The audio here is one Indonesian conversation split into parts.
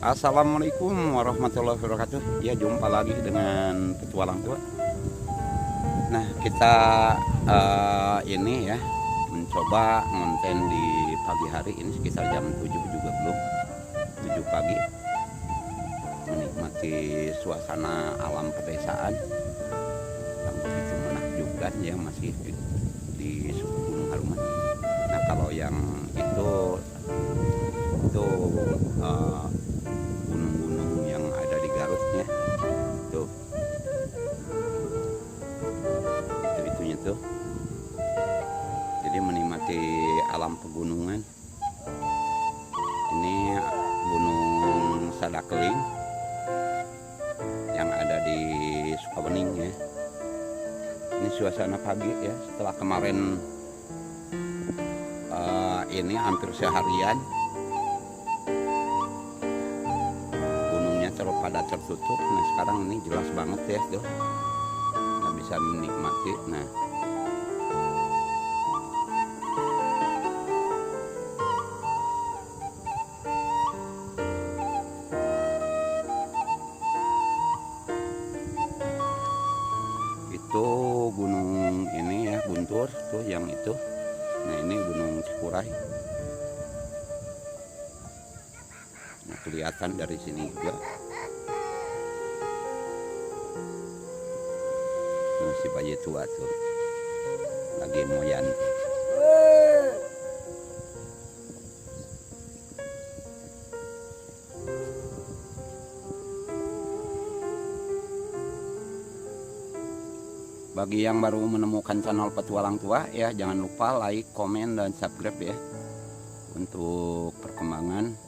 Assalamualaikum warahmatullahi wabarakatuh. Ya, jumpa lagi dengan petualang tua. Nah, kita ini ya mencoba konten di pagi hari ini sekitar jam 7 juga belum 7 pagi, menikmati suasana alam pedesaan yang begitu menakjubkan ya, masih di suku Gunung Haruman. Nah, kalau yang itu gunung-gunung yang ada di Garutnya tuh, itunya tuh. Jadi menikmati alam pegunungan. Ini Gunung Sadakeling yang ada di Sukabening ya. Ini suasana pagi ya, setelah kemarin ini hampir seharian gunungnya pada tertutup. Nah, sekarang ini jelas banget ya tuh, nggak bisa menikmati. Nah, itu gunung ini ya, Guntur tuh yang itu. Nah, ini Gunung Cikuray. Nah, kelihatan dari sini juga. Si bayi tua tuh lagi moyan. Bagi yang baru menemukan channel Petualang Tua ya, jangan lupa like, komen, dan subscribe ya, untuk perkembangan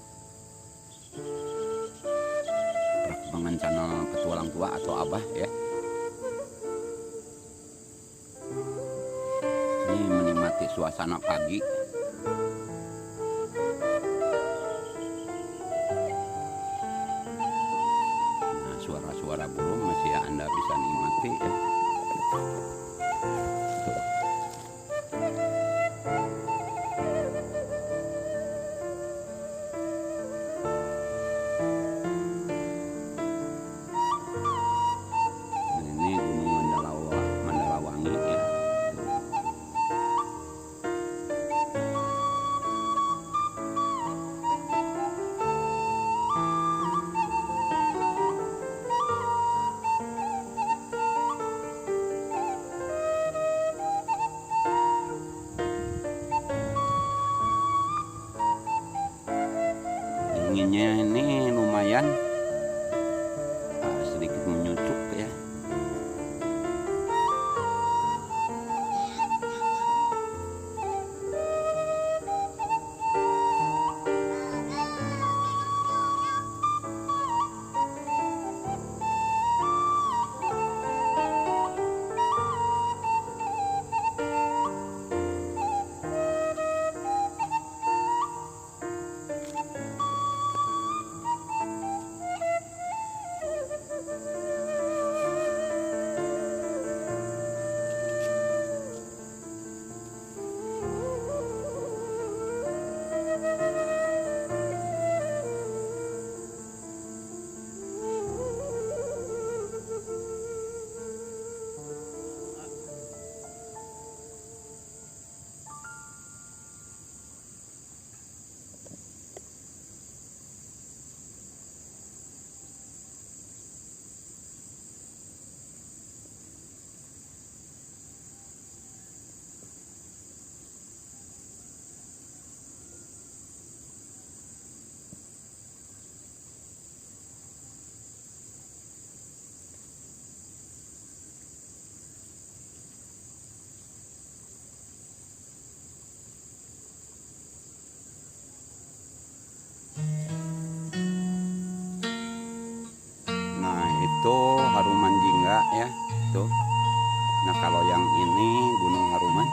channel Petualang Tua atau Abah ya. Ini menikmati suasana pagi. Nah, suara-suara burung masih Anda bisa nikmati ya. Ini Gunung Mandalawangi ya. Dinginnya ini lumayan, sedikit menyucuk ya. Itu Haruman Jingga ya tuh. Nah, kalau yang ini Gunung Haruman.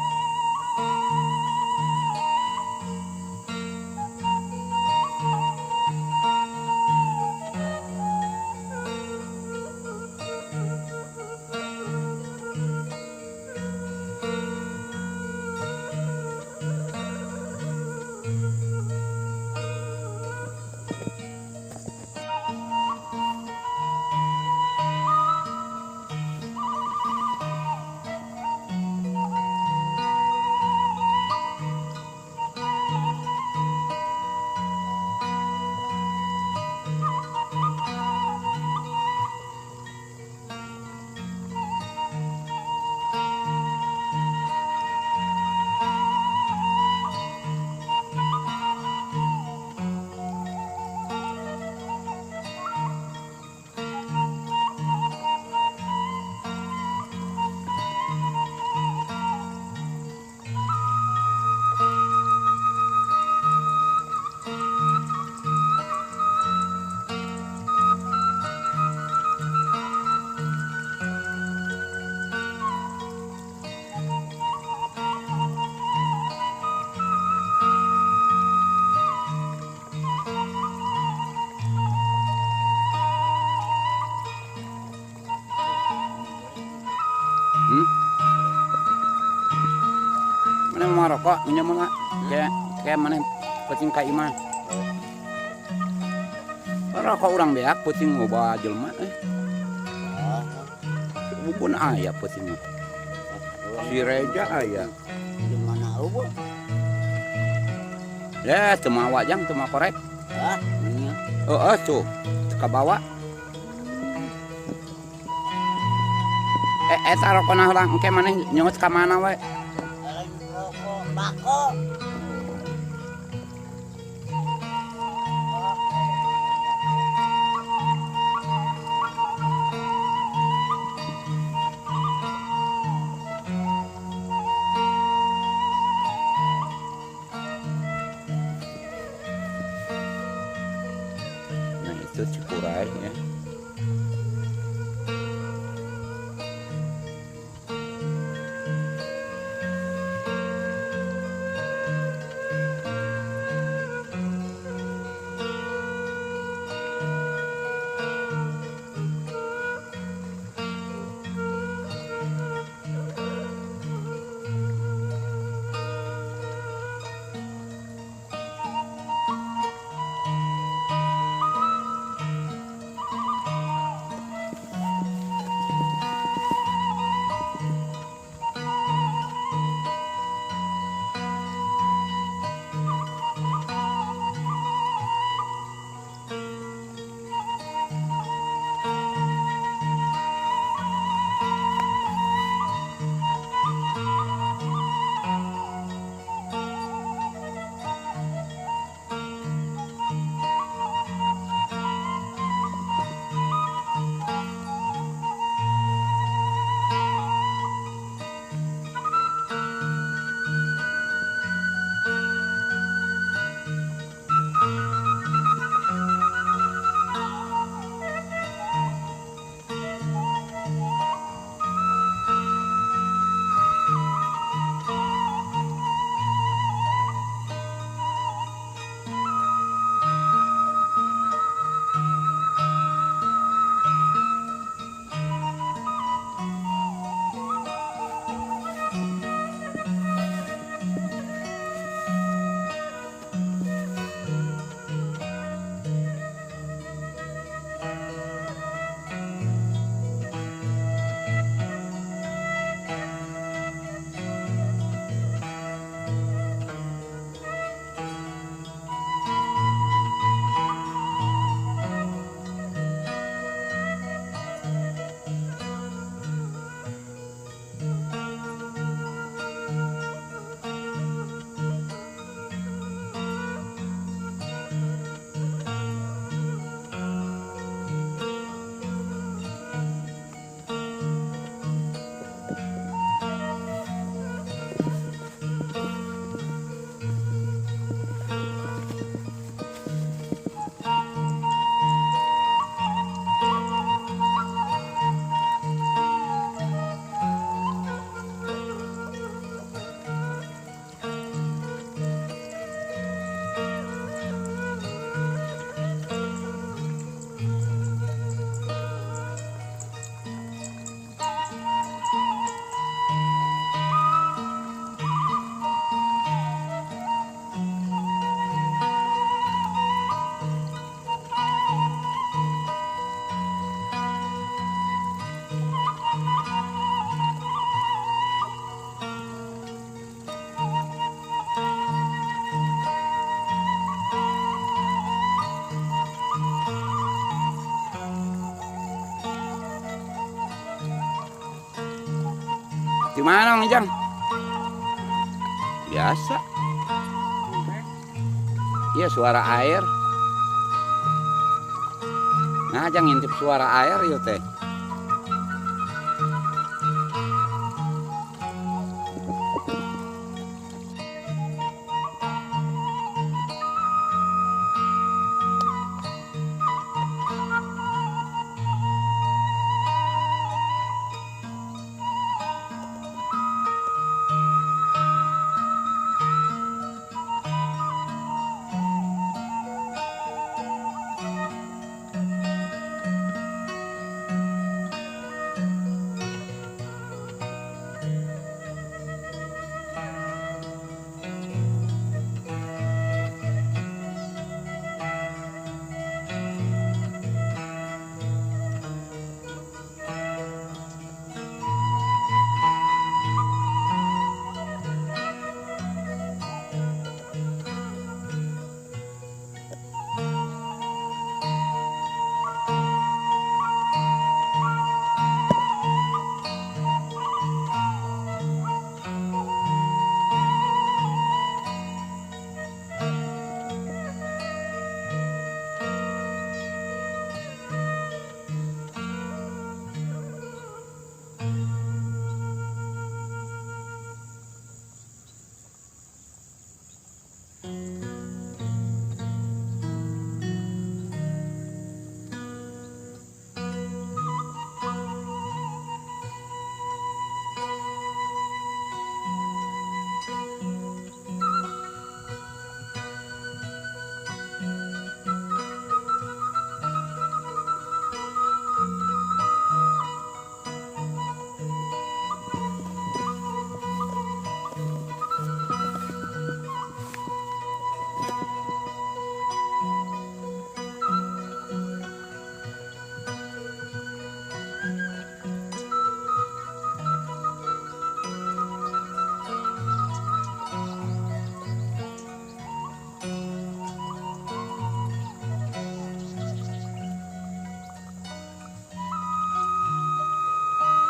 rokok nyamun kayak mana peuting ka imah. Rokok urang beak peuting loba jelema Bubun aya peuting mah. Si Reja aya. Di mana eueuh? Ya, teu mawa jang teu korek. Hah? Iya. Heeh tuh, ka bawa. Eta rokona heula engke maneh nyeut ka mana we? Rokok bako. Nah, itu Cikuray ya. Gimana Mang Ijang? Biasa. Iya suara air. Nah, jangan ngintip suara air yuk teh.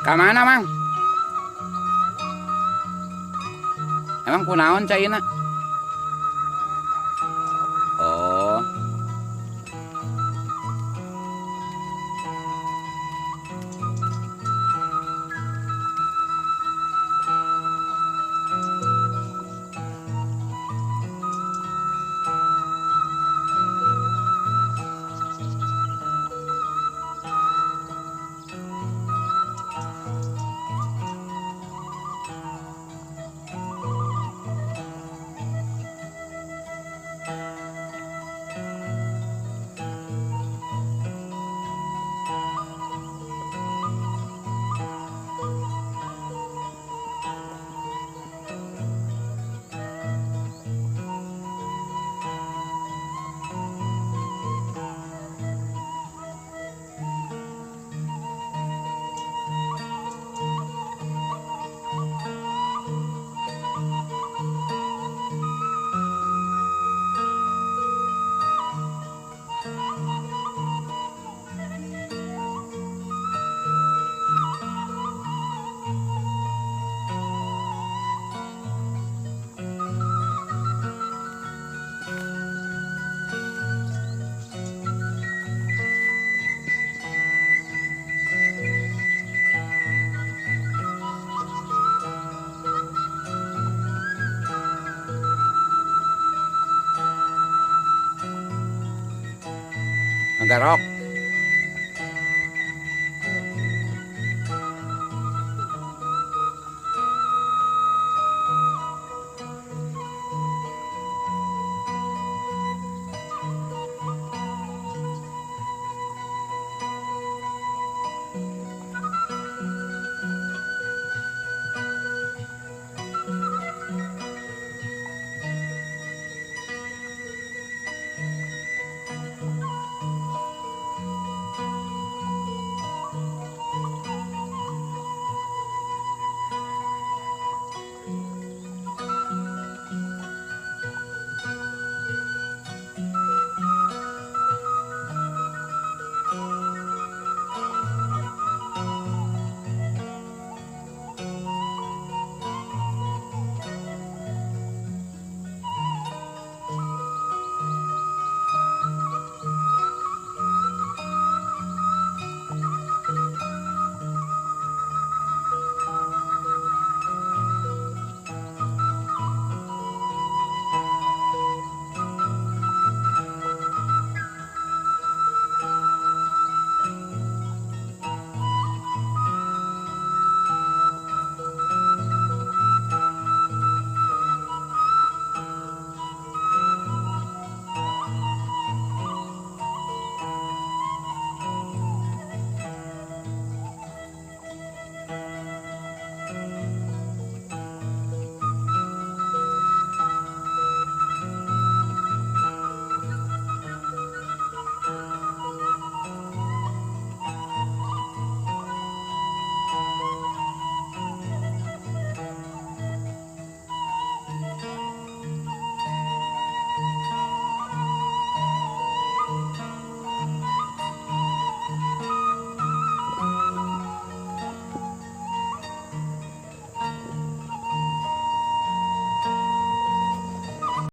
Kamana mang? Emang kunaon caina? Oh. Garok.